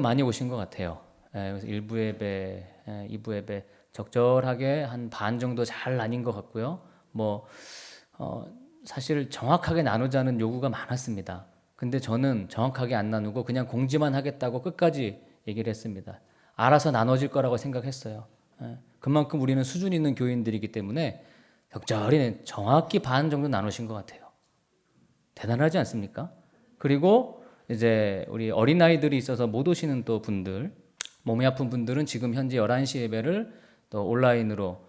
많이 오신 것 같아요. 그래서 1부 예배, 2부 예배 적절하게 한 반 정도 잘 나뉜 것 같고요. 뭐 사실 정확하게 나누자는 요구가 많았습니다. 근데 저는 정확하게 안 나누고 그냥 공지만 하겠다고 끝까지 얘기를 했습니다. 알아서 나눠질 거라고 생각했어요. 그만큼 우리는 수준 있는 교인들이기 때문에 적절히 정확히 반 정도 나누신 것 같아요. 대단하지 않습니까? 그리고 이제 우리 어린아이들이 있어서 못 오시는 또 분들, 몸이 아픈 분들은 지금 현재 11시 예배를 또 온라인으로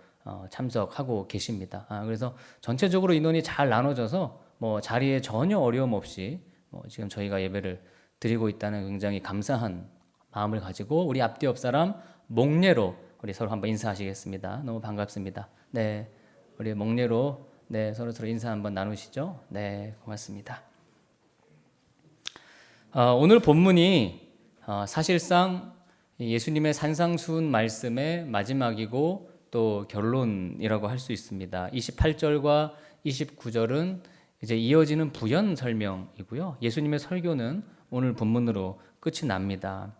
참석하고 계십니다. 그래서 전체적으로 인원이 잘 나눠져서 뭐 자리에 전혀 어려움 없이 뭐 지금 저희가 예배를 드리고 있다는 굉장히 감사한 마음을 가지고 우리 앞뒤 옆 사람 목례로 우리 서로 한번 인사하시겠습니다. 너무 반갑습니다. 네, 우리 목례로 네, 서로 인사 한번 나누시죠. 네, 고맙습니다. 오늘 본문이 사실상 예수님의 산상수훈 말씀의 마지막이고 또 결론이라고 할 수 있습니다. 28절과 29절은 이제 이어지는 부연 설명이고요. 예수님의 설교는 오늘 본문으로 끝이 납니다.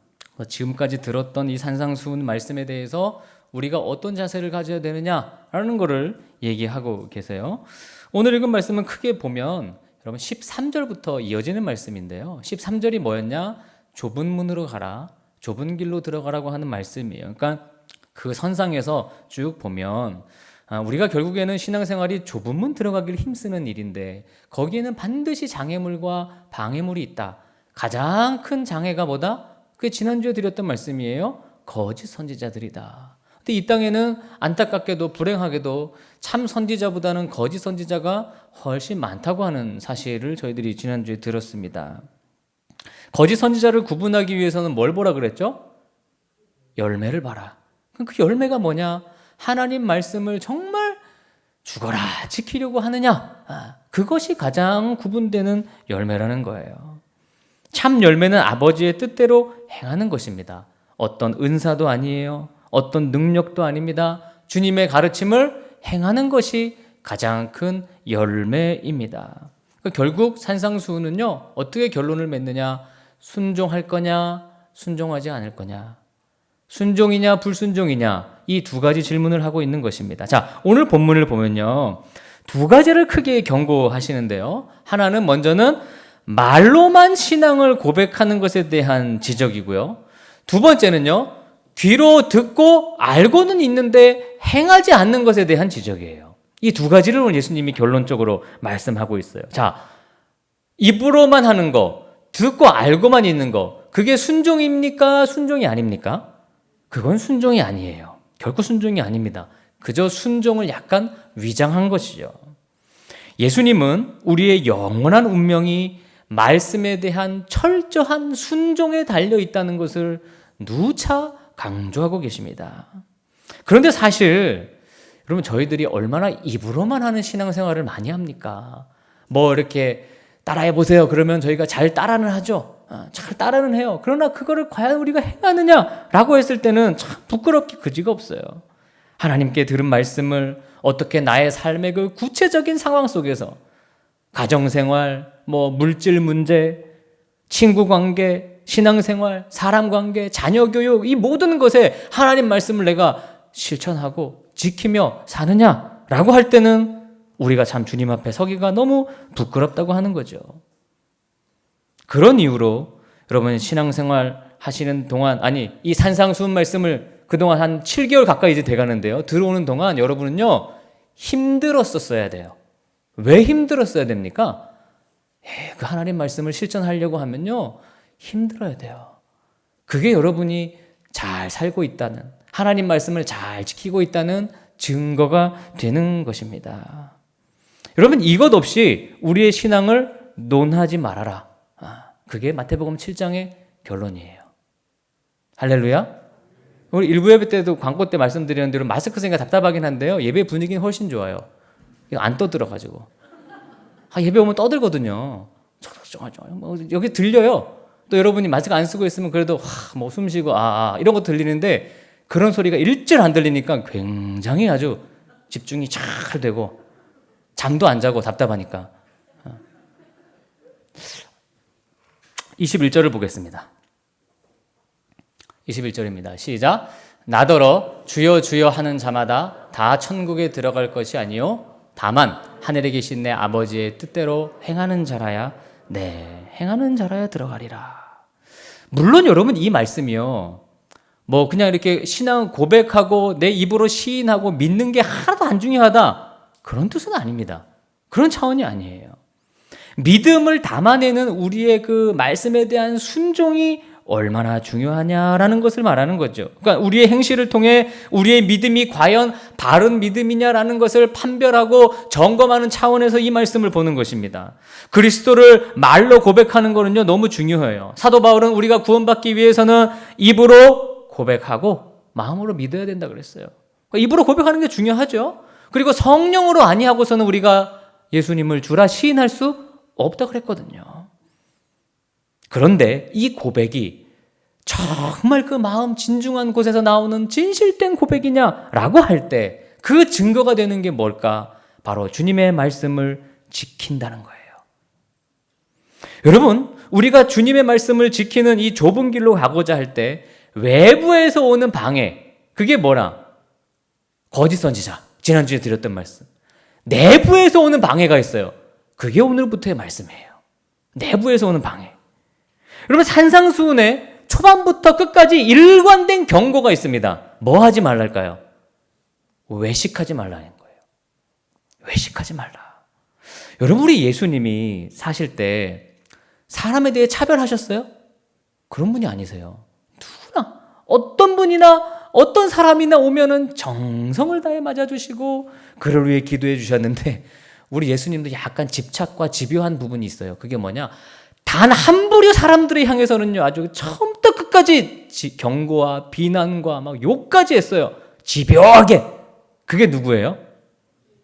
지금까지 들었던 이 산상수훈 말씀에 대해서 우리가 어떤 자세를 가져야 되느냐라는 것을 얘기하고 계세요. 오늘 읽은 말씀은 크게 보면 여러분 13절부터 이어지는 말씀인데요. 13절이 뭐였냐? 좁은 문으로 가라, 좁은 길로 들어가라고 하는 말씀이에요. 그러니까 그 선상에서 쭉 보면 우리가 결국에는 신앙생활이 좁은 문 들어가기를 힘쓰는 일인데 거기에는 반드시 장애물과 방해물이 있다. 가장 큰 장애가 뭐다? 그게 지난주에 드렸던 말씀이에요. 거짓 선지자들이다. 근데 이 땅에는 안타깝게도 불행하게도 참 선지자보다는 거짓 선지자가 훨씬 많다고 하는 사실을 저희들이 지난주에 들었습니다. 거짓 선지자를 구분하기 위해서는 뭘 보라 그랬죠? 열매를 봐라. 그 열매가 뭐냐? 하나님 말씀을 정말 죽어라 지키려고 하느냐? 그것이 가장 구분되는 열매라는 거예요. 참 열매는 아버지의 뜻대로 행하는 것입니다. 어떤 은사도 아니에요. 어떤 능력도 아닙니다. 주님의 가르침을 행하는 것이 가장 큰 열매입니다. 결국 산상수훈은요, 어떻게 결론을 맺느냐? 순종할 거냐? 순종하지 않을 거냐? 순종이냐? 불순종이냐? 이 두 가지 질문을 하고 있는 것입니다. 자, 오늘 본문을 보면요, 두 가지를 크게 경고하시는데요. 하나는 먼저는 말로만 신앙을 고백하는 것에 대한 지적이고요. 두 번째는요, 귀로 듣고 알고는 있는데 행하지 않는 것에 대한 지적이에요. 이 두 가지를 오늘 예수님이 결론적으로 말씀하고 있어요. 자, 입으로만 하는 거, 듣고 알고만 있는 거, 그게 순종입니까? 순종이 아닙니까? 그건 순종이 아니에요. 결코 순종이 아닙니다. 그저 순종을 약간 위장한 것이죠. 예수님은 우리의 영원한 운명이 말씀에 대한 철저한 순종에 달려 있다는 것을 누차 강조하고 계십니다. 그런데 사실 여러분 저희들이 얼마나 입으로만 하는 신앙생활을 많이 합니까? 뭐 이렇게 따라해 보세요. 그러면 저희가 잘 따라는 하죠. 잘 따라는 해요. 그러나 그거를 과연 우리가 행하느냐라고 했을 때는 참 부끄럽기 그지가 없어요. 하나님께 들은 말씀을 어떻게 나의 삶의 그 구체적인 상황 속에서 가정생활, 뭐 물질 문제, 친구 관계, 신앙생활, 사람 관계, 자녀 교육, 이 모든 것에 하나님 말씀을 내가 실천하고 지키며 사느냐라고 할 때는 우리가 참 주님 앞에 서기가 너무 부끄럽다고 하는 거죠. 그런 이유로 여러분 신앙생활 하시는 동안, 이 산상수훈 말씀을 그동안 한 7개월 가까이 이제 돼가는데요. 들어오는 동안 여러분은요, 힘들었었어야 돼요. 왜 힘들었어야 됩니까? 그 하나님 말씀을 실천하려고 하면요, 힘들어야 돼요. 그게 여러분이 잘 살고 있다는, 하나님 말씀을 잘 지키고 있다는 증거가 되는 것입니다. 여러분, 이것 없이 우리의 신앙을 논하지 말아라. 그게 마태복음 7장의 결론이에요. 할렐루야. 우리 일부 예배 때도 광고 때 말씀드리는 대로 마스크 쓰니까 답답하긴 한데요, 예배 분위기는 훨씬 좋아요. 안 떠들어가지고. 예배 오면 떠들거든요. 여기 들려요. 또 여러분이 마스크 안 쓰고 있으면 그래도 뭐 숨 쉬고 이런 거 들리는데 그런 소리가 일절 안 들리니까 굉장히 아주 집중이 잘 되고 잠도 안 자고 답답하니까. 21절을 보겠습니다. 21절입니다. 시작. 나더러 주여 주여 하는 자마다 다 천국에 들어갈 것이 아니요 다만 하늘에 계신 내 아버지의 뜻대로 행하는 자라야 행하는 자라야 들어가리라. 물론 여러분 이 말씀이요 뭐 그냥 이렇게 신앙 고백하고 내 입으로 시인하고 믿는 게 하나도 안 중요하다 그런 뜻은 아닙니다. 그런 차원이 아니에요. 믿음을 담아내는 우리의 그 말씀에 대한 순종이 얼마나 중요하냐라는 것을 말하는 거죠. 그러니까 우리의 행실을 통해 우리의 믿음이 과연 바른 믿음이냐라는 것을 판별하고 점검하는 차원에서 이 말씀을 보는 것입니다. 그리스도를 말로 고백하는 거는요 너무 중요해요. 사도 바울은 우리가 구원받기 위해서는 입으로 고백하고 마음으로 믿어야 된다 그랬어요. 그러니까 입으로 고백하는 게 중요하죠. 그리고 성령으로 아니하고서는 우리가 예수님을 주라 시인할 수 없다 그랬거든요. 그런데 이 고백이 정말 그 마음 진중한 곳에서 나오는 진실된 고백이냐라고 할 때 그 증거가 되는 게 뭘까? 바로 주님의 말씀을 지킨다는 거예요. 여러분, 우리가 주님의 말씀을 지키는 이 좁은 길로 가고자 할 때 외부에서 오는 방해, 그게 뭐라? 거짓 선지자, 지난주에 드렸던 말씀. 내부에서 오는 방해가 있어요. 그게 오늘부터의 말씀이에요. 내부에서 오는 방해. 여러분 산상수훈에 초반부터 끝까지 일관된 경고가 있습니다. 뭐 하지 말랄까요? 외식하지 말라는 거예요. 외식하지 말라. 여러분 우리 예수님이 사실 때 사람에 대해 차별하셨어요? 그런 분이 아니세요. 누구나 어떤 분이나 어떤 사람이나 오면은 정성을 다해 맞아주시고 그를 위해 기도해 주셨는데 우리 예수님도 약간 집착과 집요한 부분이 있어요. 그게 뭐냐? 단 한 부류 사람들을 향해서는요 아주 처음부터 끝까지 경고와 비난과 막 욕까지 했어요. 집요하게. 그게 누구예요?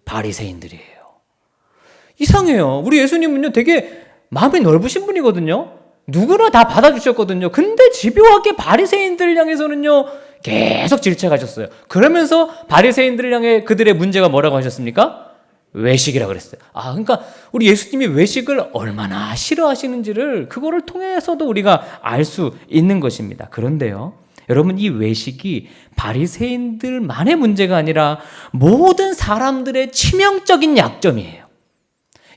바리새인들이에요. 이상해요. 우리 예수님은요 되게 마음이 넓으신 분이거든요. 누구나 다 받아주셨거든요. 근데 집요하게 바리새인들을 향해서는요 계속 질책하셨어요. 그러면서 바리새인들을 향해 그들의 문제가 뭐라고 하셨습니까? 외식이라고 그랬어요. 그러니까 우리 예수님이 외식을 얼마나 싫어하시는지를 그거를 통해서도 우리가 알 수 있는 것입니다. 그런데요, 여러분 이 외식이 바리새인들만의 문제가 아니라 모든 사람들의 치명적인 약점이에요.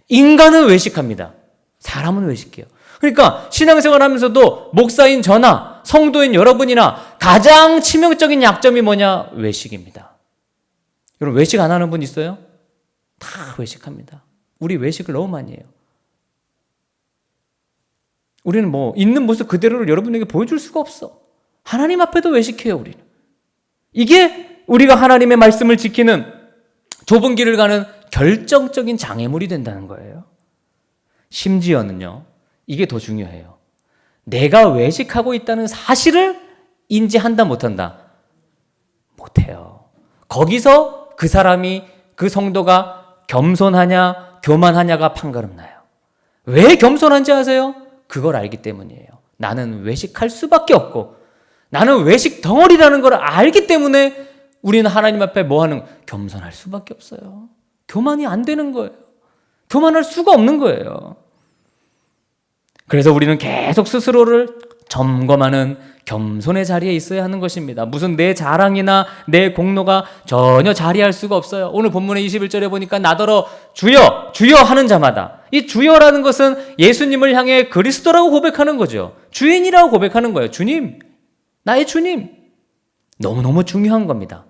인간은 외식합니다. 사람은 외식해요. 그러니까 신앙생활 하면서도 목사인 저나 성도인 여러분이나 가장 치명적인 약점이 뭐냐? 외식입니다. 여러분 외식 안 하는 분 있어요? 다 외식합니다. 우리 외식을 너무 많이 해요. 우리는 뭐 있는 모습 그대로를 여러분에게 보여줄 수가 없어. 하나님 앞에도 외식해요, 우리는. 이게 우리가 하나님의 말씀을 지키는 좁은 길을 가는 결정적인 장애물이 된다는 거예요. 심지어는요, 이게 더 중요해요. 내가 외식하고 있다는 사실을 인지한다, 못한다? 못해요. 거기서 그 사람이, 그 성도가 겸손하냐, 교만하냐가 판가름 나요. 왜 겸손한지 아세요? 그걸 알기 때문이에요. 나는 외식할 수밖에 없고, 나는 외식 덩어리라는 걸 알기 때문에 우리는 하나님 앞에 뭐 하는? 겸손할 수밖에 없어요. 교만이 안 되는 거예요. 교만할 수가 없는 거예요. 그래서 우리는 계속 스스로를 점검하는 겸손의 자리에 있어야 하는 것입니다. 무슨 내 자랑이나 내 공로가 전혀 자리할 수가 없어요. 오늘 본문의 21절에 보니까 나더러 주여 주여 하는 자마다, 이 주여라는 것은 예수님을 향해 그리스도라고 고백하는 거죠. 주인이라고 고백하는 거예요. 주님, 나의 주님. 너무너무 중요한 겁니다.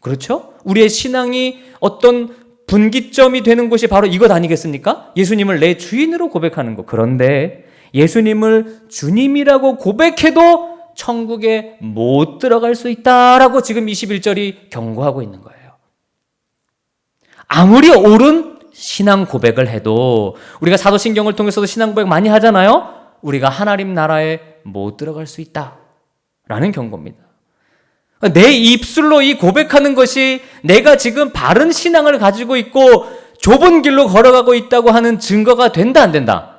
그렇죠? 우리의 신앙이 어떤 분기점이 되는 곳이 바로 이것 아니겠습니까? 예수님을 내 주인으로 고백하는 것. 그런데 예수님을 주님이라고 고백해도 천국에 못 들어갈 수 있다라고 지금 21절이 경고하고 있는 거예요. 아무리 옳은 신앙 고백을 해도, 우리가 사도신경을 통해서도 신앙 고백 많이 하잖아요. 우리가 하나님 나라에 못 들어갈 수 있다라는 경고입니다. 내 입술로 이 고백하는 것이 내가 지금 바른 신앙을 가지고 있고 좁은 길로 걸어가고 있다고 하는 증거가 된다, 안 된다?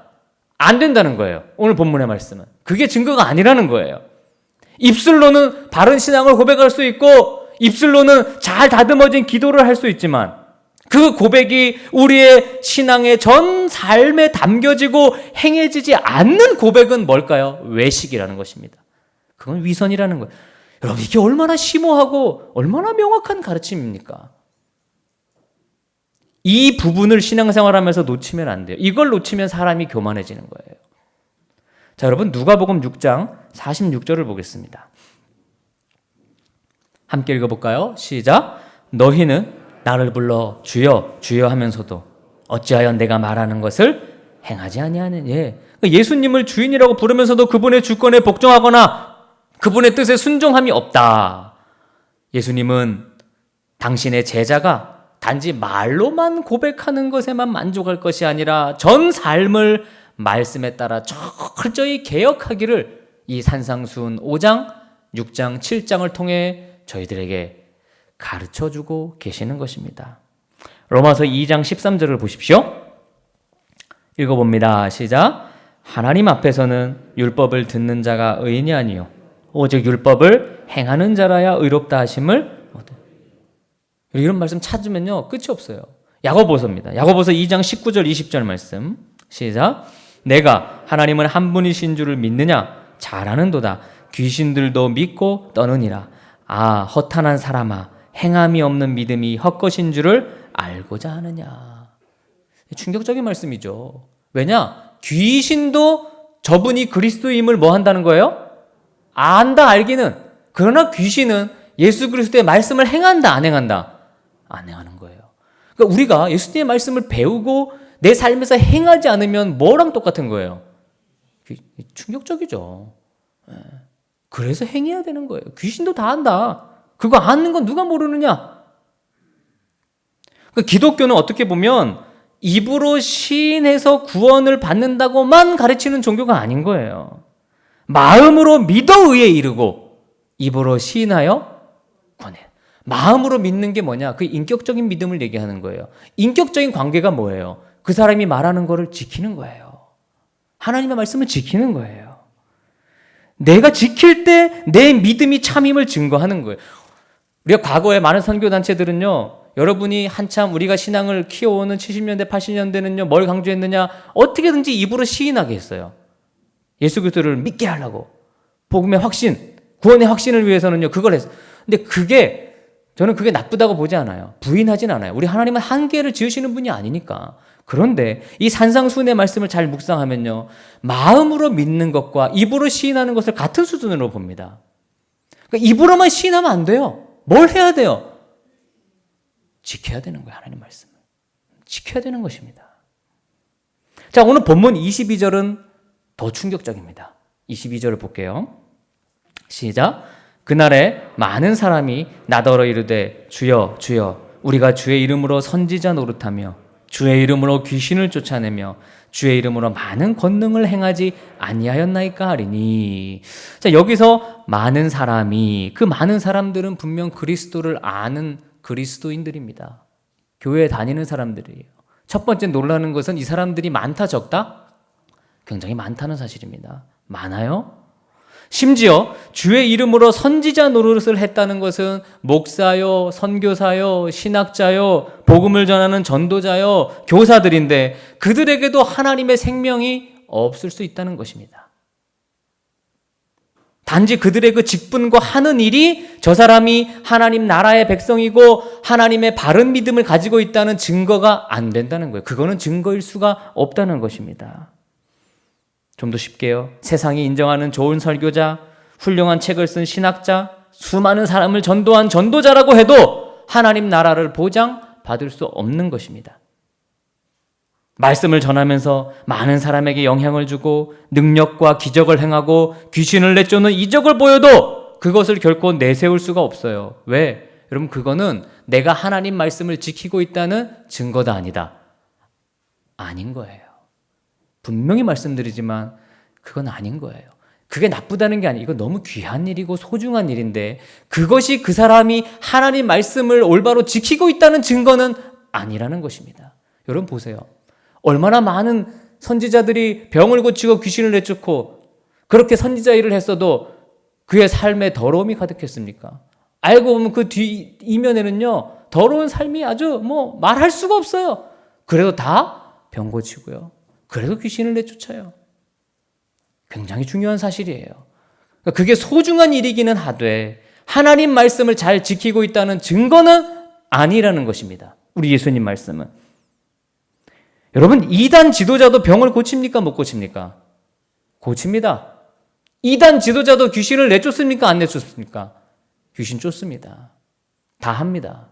안 된다는 거예요. 오늘 본문의 말씀은. 그게 증거가 아니라는 거예요. 입술로는 바른 신앙을 고백할 수 있고 입술로는 잘 다듬어진 기도를 할 수 있지만 그 고백이 우리의 신앙의 전 삶에 담겨지고 행해지지 않는 고백은 뭘까요? 외식이라는 것입니다. 그건 위선이라는 거예요. 여러분, 이게 얼마나 심오하고 얼마나 명확한 가르침입니까? 이 부분을 신앙생활하면서 놓치면 안 돼요. 이걸 놓치면 사람이 교만해지는 거예요. 자, 여러분, 누가복음 6장 46절을 보겠습니다. 함께 읽어볼까요? 시작. 너희는 나를 불러 주여 주여 하면서도 어찌하여 내가 말하는 것을 행하지 아니하느냐. 예수님을 주인이라고 부르면서도 그분의 주권에 복종하거나 그분의 뜻에 순종함이 없다. 예수님은 당신의 제자가 단지 말로만 고백하는 것에만 만족할 것이 아니라 전 삶을 말씀에 따라 철저히 개혁하기를 이 산상수훈 5장, 6장, 7장을 통해 저희들에게 가르쳐주고 계시는 것입니다. 로마서 2장 13절을 보십시오. 읽어봅니다. 시작. 하나님 앞에서는 율법을 듣는 자가 의인이 아니요 오직 율법을 행하는 자라야 의롭다 하심을. 이런 말씀 찾으면요 끝이 없어요. 야고보서입니다. 야고보서 2장 19절 20절 말씀. 시작. 내가 하나님은 한 분이신 줄을 믿느냐? 잘 아는도다. 귀신들도 믿고 떠느니라. 아, 허탄한 사람아, 행함이 없는 믿음이 헛것인 줄을 알고자 하느냐. 충격적인 말씀이죠. 왜냐? 귀신도 저분이 그리스도임을 뭐 한다는 거예요? 안다, 알기는. 그러나 귀신은 예수 그리스도의 말씀을 행한다, 안 행한다? 안 행하는 거예요. 그러니까 우리가 예수님의 말씀을 배우고 내 삶에서 행하지 않으면 뭐랑 똑같은 거예요? 충격적이죠. 그래서 행해야 되는 거예요. 귀신도 다 안다. 그거 아는 건 누가 모르느냐? 기독교는 어떻게 보면 입으로 시인해서 구원을 받는다고만 가르치는 종교가 아닌 거예요. 마음으로 믿어 의에 이르고 입으로 시인하여 구원해. 마음으로 믿는 게 뭐냐? 그 인격적인 믿음을 얘기하는 거예요. 인격적인 관계가 뭐예요? 그 사람이 말하는 거를 지키는 거예요. 하나님의 말씀을 지키는 거예요. 내가 지킬 때 내 믿음이 참임을 증거하는 거예요. 우리가 과거에 많은 선교단체들은요, 여러분이 한참 우리가 신앙을 키워오는 70년대, 80년대는요, 뭘 강조했느냐? 어떻게든지 입으로 시인하게 했어요. 예수 그리스도를 믿게 하려고. 복음의 확신, 구원의 확신을 위해서는요, 그걸 했어요. 근데 저는 그게 나쁘다고 보지 않아요. 부인하진 않아요. 우리 하나님은 한계를 지으시는 분이 아니니까. 그런데 이 산상수훈의 말씀을 잘 묵상하면요, 마음으로 믿는 것과 입으로 시인하는 것을 같은 수준으로 봅니다. 그러니까 입으로만 시인하면 안 돼요. 뭘 해야 돼요? 지켜야 되는 거예요. 하나님 말씀을 지켜야 되는 것입니다. 자, 오늘 본문 22절은 더 충격적입니다. 22절을 볼게요. 시작. 그날에 많은 사람이 나더러 이르되 주여 주여 우리가 주의 이름으로 선지자 노릇하며 주의 이름으로 귀신을 쫓아내며 주의 이름으로 많은 권능을 행하지 아니하였나이까 하리니. 자, 여기서 많은 사람이, 그 많은 사람들은 분명 그리스도를 아는 그리스도인들입니다. 교회에 다니는 사람들이에요. 첫 번째 놀라는 것은 이 사람들이 많다 적다? 굉장히 많다는 사실입니다. 많아요? 심지어 주의 이름으로 선지자 노릇을 했다는 것은 목사요, 선교사요, 신학자요, 복음을 전하는 전도자요, 교사들인데 그들에게도 하나님의 생명이 없을 수 있다는 것입니다. 단지 그들의 그 직분과 하는 일이 저 사람이 하나님 나라의 백성이고 하나님의 바른 믿음을 가지고 있다는 증거가 안 된다는 거예요. 그거는 증거일 수가 없다는 것입니다. 좀 더 쉽게요. 세상이 인정하는 좋은 설교자, 훌륭한 책을 쓴 신학자, 수많은 사람을 전도한 전도자라고 해도 하나님 나라를 보장받을 수 없는 것입니다. 말씀을 전하면서 많은 사람에게 영향을 주고 능력과 기적을 행하고 귀신을 내쫓는 이적을 보여도 그것을 결코 내세울 수가 없어요. 왜? 여러분, 그거는 내가 하나님 말씀을 지키고 있다는 증거가 아니다. 아닌 거예요. 분명히 말씀드리지만 그건 아닌 거예요. 그게 나쁘다는 게 아니에요. 이거 너무 귀한 일이고 소중한 일인데 그것이 그 사람이 하나님 말씀을 올바로 지키고 있다는 증거는 아니라는 것입니다. 여러분 보세요. 얼마나 많은 선지자들이 병을 고치고 귀신을 내쫓고 그렇게 선지자 일을 했어도 그의 삶에 더러움이 가득했습니까? 알고 보면 그 뒤 이면에는요, 더러운 삶이 아주 말할 수가 없어요. 그래도 다 병 고치고요. 그래도 귀신을 내쫓아요. 굉장히 중요한 사실이에요. 그게 소중한 일이기는 하되 하나님 말씀을 잘 지키고 있다는 증거는 아니라는 것입니다. 우리 예수님 말씀은. 여러분, 이단 지도자도 병을 고칩니까? 못 고칩니까? 고칩니다. 이단 지도자도 귀신을 내쫓습니까? 안 내쫓습니까? 귀신 쫓습니다. 다 합니다.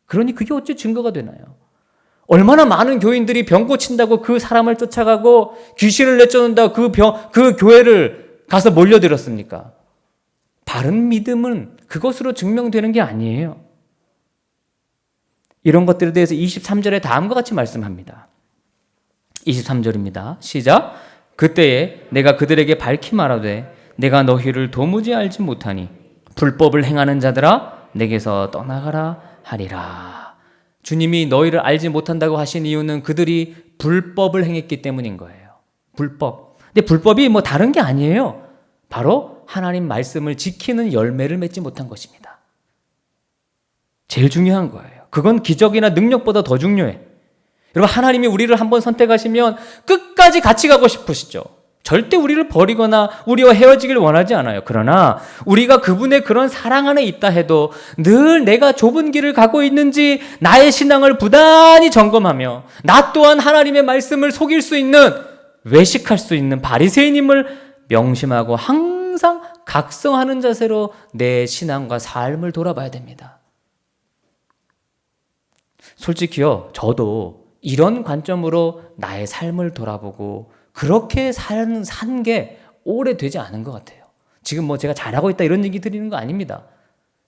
그러니 그게 어째 증거가 되나요? 얼마나 많은 교인들이 병 고친다고 그 사람을 쫓아가고 귀신을 내쫓는다고 그 교회를 가서 몰려들었습니까? 바른 믿음은 그것으로 증명되는 게 아니에요. 이런 것들에 대해서 23절에 다음과 같이 말씀합니다. 23절입니다. 시작. 그때에 내가 그들에게 밝히 말하되 내가 너희를 도무지 알지 못하니 불법을 행하는 자들아 내게서 떠나가라 하리라. 주님이 너희를 알지 못한다고 하신 이유는 그들이 불법을 행했기 때문인 거예요. 불법. 근데 불법이 뭐 다른 게 아니에요. 바로 하나님 말씀을 지키는 열매를 맺지 못한 것입니다. 제일 중요한 거예요. 그건 기적이나 능력보다 더 중요해. 여러분, 하나님이 우리를 한번 선택하시면 끝까지 같이 가고 싶으시죠. 절대 우리를 버리거나 우리와 헤어지길 원하지 않아요. 그러나 우리가 그분의 그런 사랑 안에 있다 해도 늘 내가 좁은 길을 가고 있는지 나의 신앙을 부단히 점검하며 나 또한 하나님의 말씀을 속일 수 있는, 외식할 수 있는 바리새인임을 명심하고 항상 각성하는 자세로 내 신앙과 삶을 돌아봐야 됩니다. 솔직히요, 저도 이런 관점으로 나의 삶을 돌아보고 그렇게 산 게 오래되지 않은 것 같아요. 지금 뭐 제가 잘하고 있다 이런 얘기 드리는 거 아닙니다.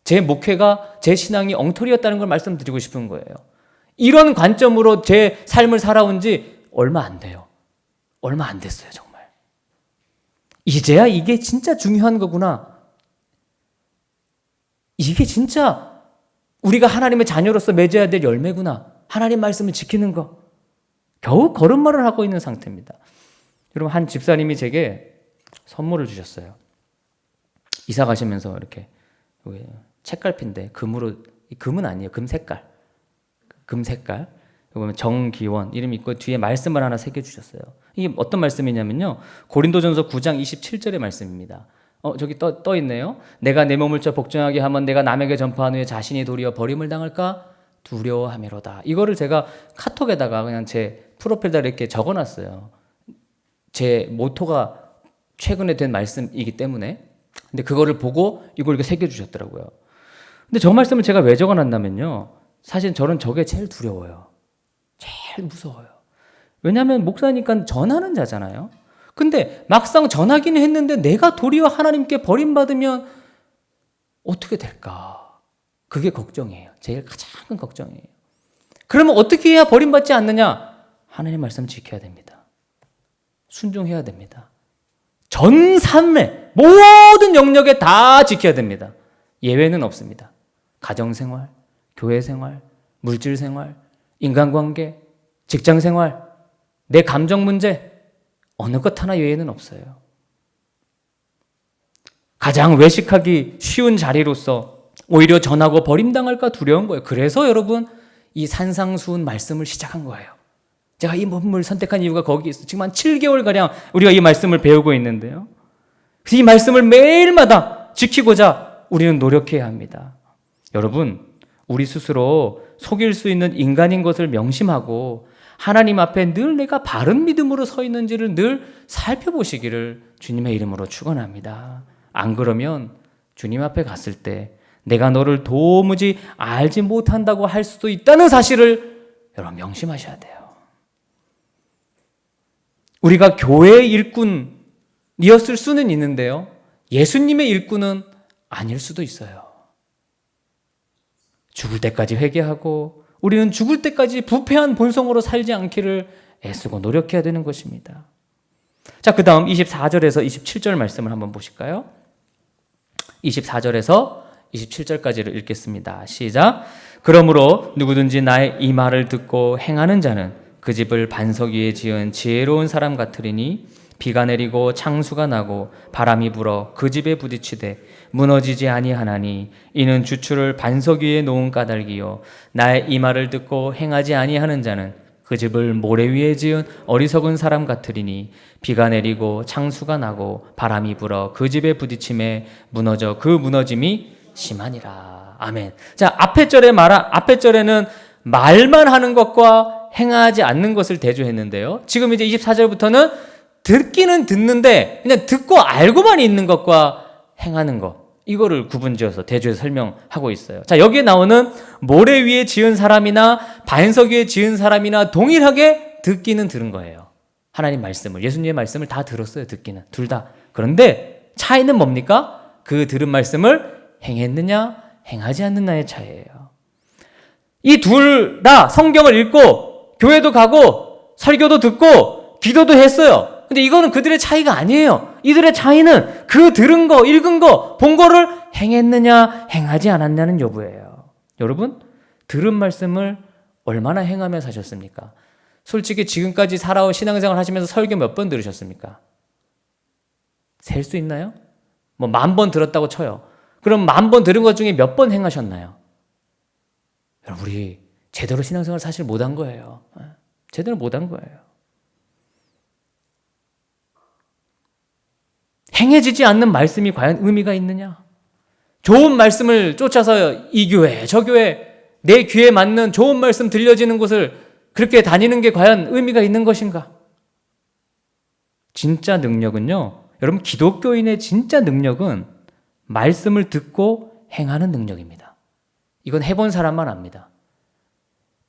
제 목회가 제 신앙이 엉터리였다는 걸 말씀드리고 싶은 거예요. 이런 관점으로 제 삶을 살아온 지 얼마 안 돼요. 얼마 안 됐어요, 정말. 이제야 이게 진짜 중요한 거구나. 이게 진짜 우리가 하나님의 자녀로서 맺어야 될 열매구나. 하나님 말씀을 지키는 거. 겨우 걸음마를 하고 있는 상태입니다. 여러분, 한 집사님이 제게 선물을 주셨어요. 이사 가시면서 이렇게 책갈피인데 금은 아니에요. 금 색깔. 보면 정기원 이름이 있고 뒤에 말씀을 하나 새겨주셨어요. 이게 어떤 말씀이냐면요, 고린도전서 9장 27절의 말씀입니다. 저기 떠 있네요. 내가 내 몸을 쳐 복종하게 하면 내가 남에게 전파한 후에 자신이 도리어 버림을 당할까 두려워함이로다. 이거를 제가 카톡에다가 그냥 제 프로필에다 이렇게 적어놨어요. 제 모토가 최근에 된 말씀이기 때문에. 근데 그거를 보고 이걸 이렇게 새겨주셨더라고요. 근데 저 말씀을 제가 왜 적어놨냐면요, 사실 저는 저게 제일 두려워요. 제일 무서워요. 왜냐하면 목사니까 전하는 자잖아요. 근데 막상 전하기는 했는데 내가 도리어 하나님께 버림받으면 어떻게 될까? 그게 걱정이에요. 제일 가장 큰 걱정이에요. 그러면 어떻게 해야 버림받지 않느냐? 하나님 말씀 지켜야 됩니다. 순종해야 됩니다. 전 삶의 모든 영역에 다 지켜야 됩니다. 예외는 없습니다. 가정생활, 교회생활, 물질생활, 인간관계, 직장생활, 내 감정 문제, 어느 것 하나 예외는 없어요. 가장 외식하기 쉬운 자리로서 오히려 전하고 버림당할까 두려운 거예요. 그래서 여러분, 이 산상수훈 말씀을 시작한 거예요. 제가 이 본문을 선택한 이유가 거기 있어요. 지금 한 7개월가량 우리가 이 말씀을 배우고 있는데요. 그래서 이 말씀을 매일마다 지키고자 우리는 노력해야 합니다. 여러분, 우리 스스로 속일 수 있는 인간인 것을 명심하고 하나님 앞에 늘 내가 바른 믿음으로 서 있는지를 늘 살펴보시기를 주님의 이름으로 축원합니다. 안 그러면 주님 앞에 갔을 때 내가 너를 도무지 알지 못한다고 할 수도 있다는 사실을 여러분 명심하셔야 돼요. 우리가 교회의 일꾼이었을 수는 있는데요, 예수님의 일꾼은 아닐 수도 있어요. 죽을 때까지 회개하고 우리는 죽을 때까지 부패한 본성으로 살지 않기를 애쓰고 노력해야 되는 것입니다. 자, 그 다음 24절에서 27절 말씀을 한번 보실까요? 24절에서 27절까지를 읽겠습니다. 시작. 그러므로 누구든지 나의 이 말을 듣고 행하는 자는 그 집을 반석 위에 지은 지혜로운 사람 같으리니 비가 내리고 창수가 나고 바람이 불어 그 집에 부딪히되 무너지지 아니하나니 이는 주추를 반석 위에 놓은 까닭이요 나의 이 말을 듣고 행하지 아니하는 자는 그 집을 모래 위에 지은 어리석은 사람 같으리니 비가 내리고 창수가 나고 바람이 불어 그 집에 부딪힘에 무너져 그 무너짐이 심하니라. 아멘. 자, 앞에 절에는 말만 하는 것과 행하지 않는 것을 대조했는데요. 지금 이제 24절부터는 듣기는 듣는데 그냥 듣고 알고만 있는 것과 행하는 것, 이거를 구분지어서 대조해서 설명하고 있어요. 자, 여기에 나오는 모래 위에 지은 사람이나 반석 위에 지은 사람이나 동일하게 듣기는 들은 거예요. 하나님 말씀을, 예수님의 말씀을 다 들었어요. 듣기는 둘 다. 그런데 차이는 뭡니까? 그 들은 말씀을 행했느냐 행하지 않느냐의 차이예요. 이 둘 다 성경을 읽고 교회도 가고 설교도 듣고 기도도 했어요. 근데 이거는 그들의 차이가 아니에요. 이들의 차이는 그 들은 거, 읽은 거, 본 거를 행했느냐 행하지 않았냐는 여부예요. 여러분, 들은 말씀을 얼마나 행하며 사셨습니까? 솔직히 지금까지 살아온 신앙생활 하시면서 설교 몇 번 들으셨습니까? 셀 수 있나요? 뭐 10,000번 들었다고 쳐요. 그럼 10,000번 들은 것 중에 몇 번 행하셨나요? 여러분, 우리 제대로 신앙생활 사실 못한 거예요. 제대로 못한 거예요. 행해지지 않는 말씀이 과연 의미가 있느냐? 좋은 말씀을 쫓아서 이 교회, 저 교회, 내 귀에 맞는 좋은 말씀 들려지는 곳을 그렇게 다니는 게 과연 의미가 있는 것인가? 진짜 능력은요, 여러분, 기독교인의 진짜 능력은 말씀을 듣고 행하는 능력입니다. 이건 해본 사람만 압니다.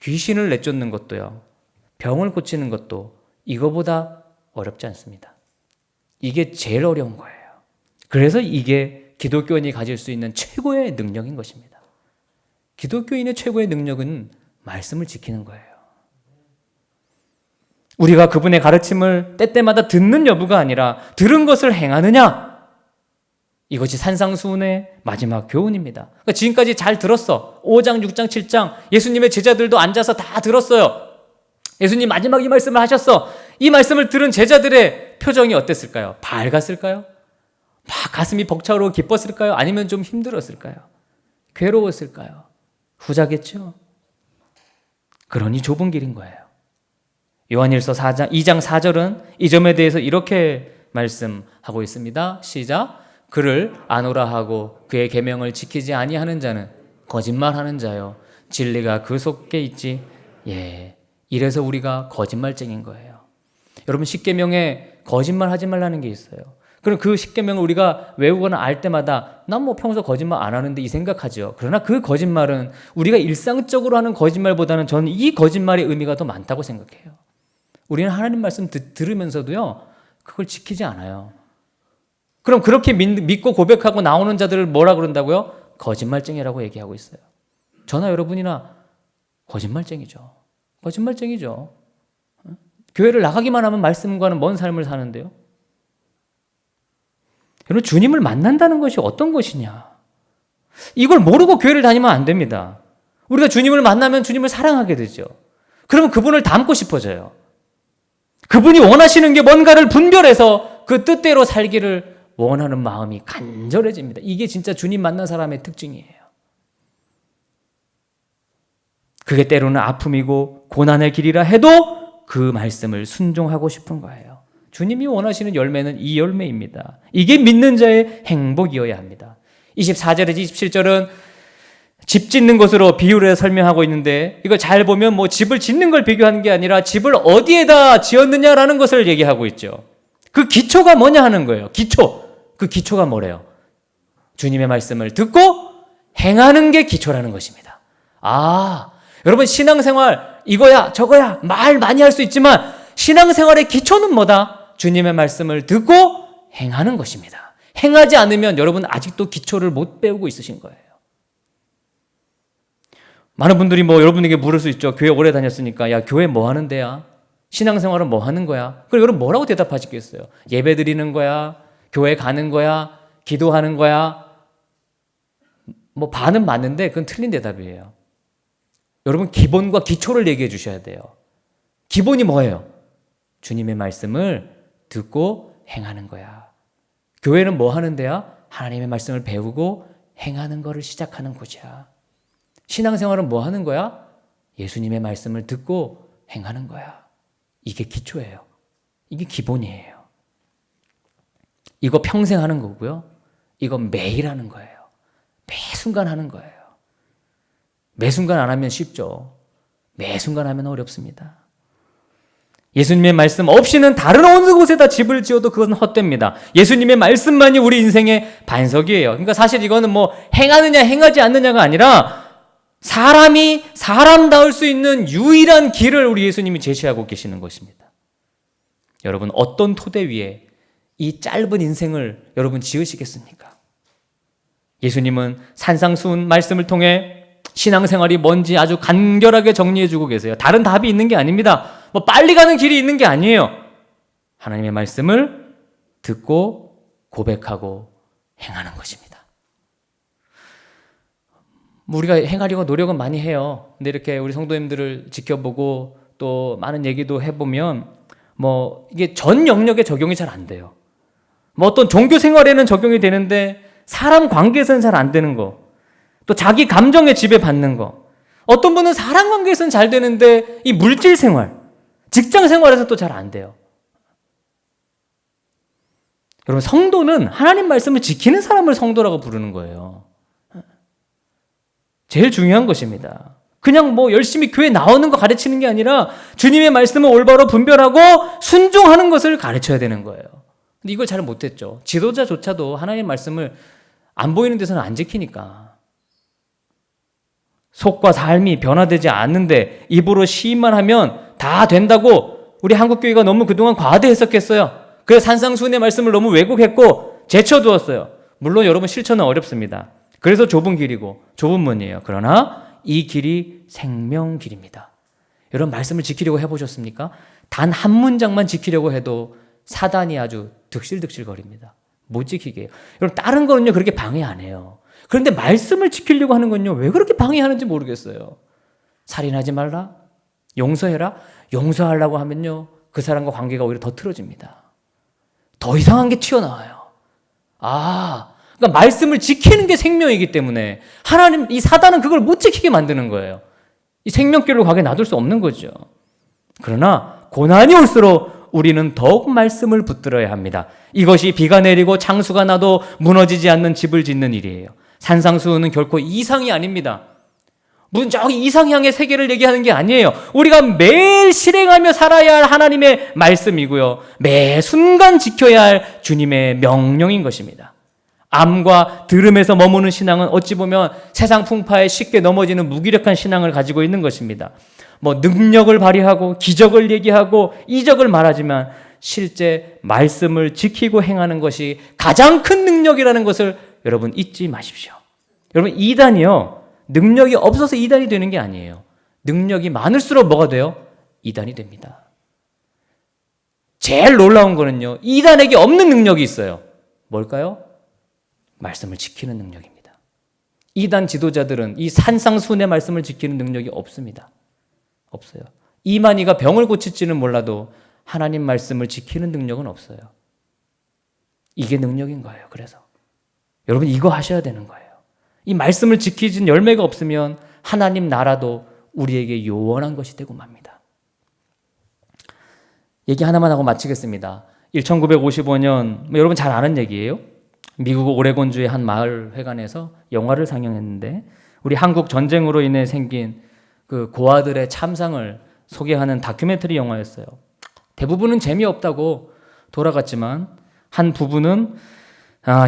귀신을 내쫓는 것도요, 병을 고치는 것도 이거보다 어렵지 않습니다. 이게 제일 어려운 거예요. 그래서 이게 기독교인이 가질 수 있는 최고의 능력인 것입니다. 기독교인의 최고의 능력은 말씀을 지키는 거예요. 우리가 그분의 가르침을 때때마다 듣는 여부가 아니라 들은 것을 행하느냐? 이것이 산상수훈의 마지막 교훈입니다. 그러니까 지금까지 잘 들었어. 5장, 6장, 7장 예수님의 제자들도 앉아서 다 들었어요. 예수님 마지막 이 말씀을 하셨어. 이 말씀을 들은 제자들의 표정이 어땠을까요? 밝았을까요? 막 가슴이 벅차오르고 기뻤을까요? 아니면 좀 힘들었을까요? 괴로웠을까요? 후자겠죠? 그러니 좁은 길인 거예요. 요한일서 2장 4절은 이 점에 대해서 이렇게 말씀하고 있습니다. 시작. 그를 아노라 하고 그의 계명을 지키지 아니하는 자는 거짓말하는 자요 진리가 그 속에 있지. 이래서 우리가 거짓말쟁인 거예요. 여러분, 십계명에 거짓말하지 말라는 게 있어요. 그럼 그 십계명을 우리가 외우거나 알 때마다 난 뭐 평소 거짓말 안 하는데 이 생각하죠. 그러나 그 거짓말은 우리가 일상적으로 하는 거짓말보다는 저는 이 거짓말의 의미가 더 많다고 생각해요. 우리는 하나님 말씀 들으면서도요, 그걸 지키지 않아요. 그럼 그렇게 믿고 고백하고 나오는 자들을 뭐라 그런다고요? 거짓말쟁이라고 얘기하고 있어요. 저나 여러분이나 거짓말쟁이죠. 거짓말쟁이죠. 교회를 나가기만 하면 말씀과는 먼 삶을 사는데요. 여러분, 주님을 만난다는 것이 어떤 것이냐? 이걸 모르고 교회를 다니면 안 됩니다. 우리가 주님을 만나면 주님을 사랑하게 되죠. 그러면 그분을 닮고 싶어져요. 그분이 원하시는 게 뭔가를 분별해서 그 뜻대로 살기를 원하는 마음이 간절해집니다. 이게 진짜 주님 만난 사람의 특징이에요. 그게 때로는 아픔이고 고난의 길이라 해도 그 말씀을 순종하고 싶은 거예요. 주님이 원하시는 열매는 이 열매입니다. 이게 믿는 자의 행복이어야 합니다. 24절에서 27절은 집 짓는 것으로 비유를 설명하고 있는데, 이걸 잘 보면 뭐 집을 짓는 걸 비교하는 게 아니라 집을 어디에다 지었느냐라는 것을 얘기하고 있죠. 그 기초가 뭐냐 하는 거예요. 기초. 그 기초가 뭐래요? 주님의 말씀을 듣고 행하는 게 기초라는 것입니다. 여러분, 신앙생활 이거야 저거야 말 많이 할 수 있지만 신앙생활의 기초는 뭐다? 주님의 말씀을 듣고 행하는 것입니다. 행하지 않으면 여러분 아직도 기초를 못 배우고 있으신 거예요. 많은 분들이 여러분에게 물을 수 있죠. 교회 오래 다녔으니까, 야, 교회 뭐 하는 데야? 신앙생활은 뭐 하는 거야? 그럼 여러분 뭐라고 대답하시겠어요? 예배 드리는 거야? 교회 가는 거야? 기도하는 거야? 반은 맞는데 그건 틀린 대답이에요. 여러분, 기본과 기초를 얘기해 주셔야 돼요. 기본이 뭐예요? 주님의 말씀을 듣고 행하는 거야. 교회는 뭐 하는 데야? 하나님의 말씀을 배우고 행하는 거를 시작하는 곳이야. 신앙생활은 뭐 하는 거야? 예수님의 말씀을 듣고 행하는 거야. 이게 기초예요. 이게 기본이에요. 이거 평생 하는 거고요. 이거 매일 하는 거예요. 매 순간 하는 거예요. 매 순간 안 하면 쉽죠. 매 순간 하면 어렵습니다. 예수님의 말씀 없이는 다른 어느 곳에다 집을 지어도 그것은 헛됩니다. 예수님의 말씀만이 우리 인생의 반석이에요. 그러니까 사실 이거는 뭐 행하느냐 행하지 않느냐가 아니라 사람이 사람다울 수 있는 유일한 길을 우리 예수님이 제시하고 계시는 것입니다. 여러분, 어떤 토대 위에 이 짧은 인생을 여러분 지으시겠습니까? 예수님은 산상수훈 말씀을 통해 신앙생활이 뭔지 아주 간결하게 정리해주고 계세요. 다른 답이 있는 게 아닙니다. 뭐 빨리 가는 길이 있는 게 아니에요. 하나님의 말씀을 듣고 고백하고 행하는 것입니다. 우리가 행하려고 노력은 많이 해요. 근데 이렇게 우리 성도님들을 지켜보고 또 많은 얘기도 해보면 뭐 이게 전 영역에 적용이 잘 안 돼요. 뭐 어떤 종교 생활에는 적용이 되는데 사람 관계에서는 잘 안 되는 거, 또 자기 감정에 지배받는 거, 어떤 분은 사람 관계에서는 잘 되는데 이 물질 생활, 직장 생활에서 또 잘 안 돼요. 여러분, 성도는 하나님 말씀을 지키는 사람을 성도라고 부르는 거예요. 제일 중요한 것입니다. 그냥 뭐 열심히 교회 나오는 거 가르치는 게 아니라 주님의 말씀을 올바로 분별하고 순종하는 것을 가르쳐야 되는 거예요. 근데 이걸 잘 못했죠. 지도자조차도 하나님 말씀을 안 보이는 데서는 안 지키니까. 속과 삶이 변화되지 않는데 입으로 시인만 하면 다 된다고 우리 한국교회가 너무 그동안 과대 해석했어요. 그래서 산상수훈의 말씀을 너무 왜곡했고 제쳐두었어요. 물론 여러분 실천은 어렵습니다. 그래서 좁은 길이고 좁은 문이에요. 그러나 이 길이 생명길입니다. 여러분, 말씀을 지키려고 해보셨습니까? 단 한 문장만 지키려고 해도 사단이 아주 득실득실거립니다. 못 지키게 해요. 여러분, 다른 거는요 그렇게 방해 안 해요. 그런데 말씀을 지키려고 하는 건요 왜 그렇게 방해하는지 모르겠어요. 살인하지 말라, 용서해라. 용서하려고 하면요 그 사람과 관계가 오히려 더 틀어집니다. 더 이상한 게 튀어나와요. 그러니까 말씀을 지키는 게 생명이기 때문에 하나님, 이 사단은 그걸 못 지키게 만드는 거예요. 이 생명길로 가게 놔둘 수 없는 거죠. 그러나 고난이 올수록 우리는 더욱 말씀을 붙들어야 합니다. 이것이 비가 내리고 창수가 나도 무너지지 않는 집을 짓는 일이에요. 산상수훈은 결코 이상이 아닙니다. 무슨 저기 이상향의 세계를 얘기하는 게 아니에요. 우리가 매일 실행하며 살아야 할 하나님의 말씀이고요. 매 순간 지켜야 할 주님의 명령인 것입니다. 암과 들음에서 머무는 신앙은 어찌 보면 세상 풍파에 쉽게 넘어지는 무기력한 신앙을 가지고 있는 것입니다. 뭐 능력을 발휘하고 기적을 얘기하고 이적을 말하지만 실제 말씀을 지키고 행하는 것이 가장 큰 능력이라는 것을 여러분 잊지 마십시오. 여러분, 이단이요 능력이 없어서 이단이 되는 게 아니에요. 능력이 많을수록 뭐가 돼요? 이단이 됩니다. 제일 놀라운 거는요, 이단에게 없는 능력이 있어요. 뭘까요? 말씀을 지키는 능력입니다. 이단 지도자들은 이 산상수훈의 말씀을 지키는 능력이 없습니다. 없어요. 이만희가 병을 고칠지는 몰라도 하나님 말씀을 지키는 능력은 없어요. 이게 능력인 거예요. 그래서 여러분, 이거 하셔야 되는 거예요. 이 말씀을 지키진 열매가 없으면 하나님 나라도 우리에게 요원한 것이 되고 맙니다. 얘기 하나만 하고 마치겠습니다. 1955년, 여러분 잘 아는 얘기예요. 미국 오레곤주의 한 마을 회관에서 영화를 상영했는데 우리 한국 전쟁으로 인해 생긴 그 고아들의 참상을 소개하는 다큐멘터리 영화였어요. 대부분은 재미없다고 돌아갔지만 한 부부는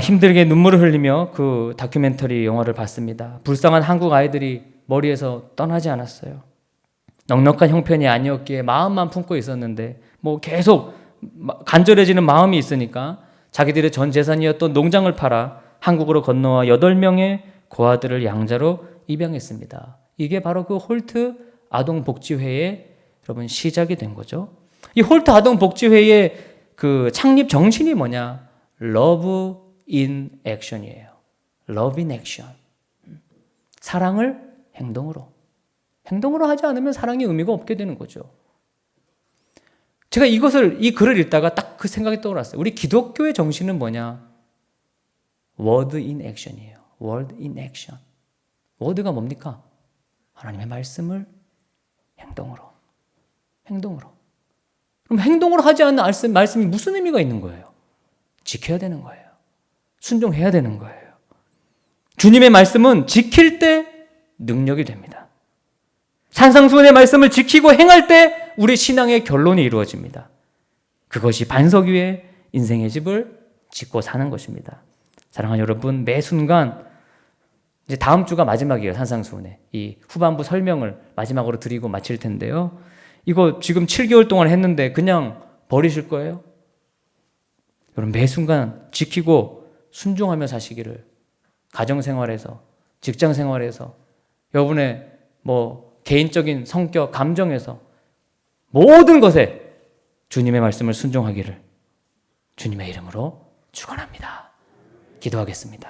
힘들게 눈물을 흘리며 그 다큐멘터리 영화를 봤습니다. 불쌍한 한국 아이들이 머리에서 떠나지 않았어요. 넉넉한 형편이 아니었기에 마음만 품고 있었는데 뭐 계속 간절해지는 마음이 있으니까 자기들의 전 재산이었던 농장을 팔아 한국으로 건너와 8명의 고아들을 양자로 입양했습니다. 이게 바로 그 홀트 아동복지회의 여러분 시작이 된 거죠. 이 홀트 아동복지회의 그 창립 정신이 뭐냐? Love in action이에요. Love in action. 사랑을 행동으로. 행동으로 하지 않으면 사랑이 의미가 없게 되는 거죠. 제가 이 글을 읽다가 딱 그 생각이 떠올랐어요. 우리 기독교의 정신은 뭐냐? Word in action이에요. Word in action. word가 뭡니까? 하나님의 말씀을 행동으로. 행동으로. 그럼 행동으로 하지 않는 말씀이 무슨 의미가 있는 거예요? 지켜야 되는 거예요. 순종해야 되는 거예요. 주님의 말씀은 지킬 때 능력이 됩니다. 산상수훈의 말씀을 지키고 행할 때 우리 신앙의 결론이 이루어집니다. 그것이 반석 위에 인생의 집을 짓고 사는 것입니다. 사랑하는 여러분, 매 순간 이제 다음 주가 마지막이에요. 산상수훈의 이 후반부 설명을 마지막으로 드리고 마칠 텐데요. 이거 지금 7개월 동안 했는데 그냥 버리실 거예요? 여러분, 매 순간 지키고 순종하며 사시기를, 가정생활에서, 직장생활에서, 여러분의 개인적인 성격, 감정에서 모든 것에 주님의 말씀을 순종하기를 주님의 이름으로 축원합니다. 기도하겠습니다.